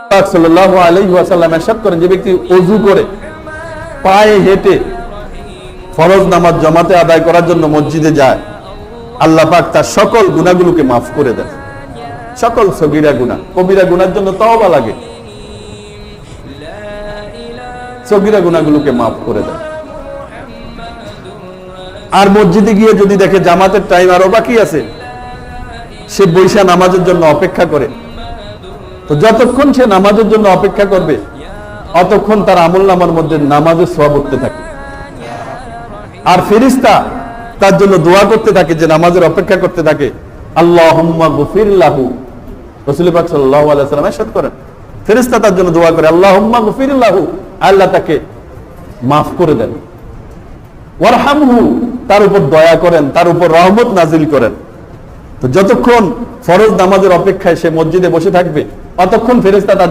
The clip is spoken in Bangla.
পাক সাল্লাল্লাহু আলাইহি ওয়াসাল্লাম ইরশাদ করেন, যে ব্যক্তি ওযু করে পায়ে হেঁটে ফরজ নামাজ জামাতে আদায় করার জন্য মসজিদে যায়, আল্লাহ পাক তার সকল গুনাহগুলোকে মাফ করে দেন। সকল সগীরা গুনাহ, কবিরা গুনার জন্য তওবা লাগে, সগীরা গুনাহগুলোকে মাফ করে দেন। আর মসজিদে গিয়ে যদি দেখে জামাতের টাইম আরো বাকি আছে, সে বৈশা নামাজের জন্য অপেক্ষা করে, তো যতক্ষণ সে নামাজের জন্য অপেক্ষা করবে অতক্ষণ তার আমলনামার মধ্যে নামাজের সওয়াব উঠতে থাকে। আর ফেরেশতা তার জন্য দোয়া করতে থাকে, যে নামাজের অপেক্ষা করতে থাকে, আল্লাহুম্মা গফির লাহু। রাসূল পাক সাল্লাল্লাহু আলাইহি ওয়াসাল্লাম ইরশাদ করেন, ফেরেশতা তার জন্য দোয়া করে, আল্লাহুম্মা গফির লাহু, আল্লাহ তাকে মাফ করে দেন। ওয়ারহামহু, তার উপর দয়া করেন, তার উপর রহমত নাজিল করেন। তো যতক্ষণ ফরজ নামাজের অপেক্ষায় সে মসজিদে বসে থাকবে অতক্ষণ ফেরেশতা তার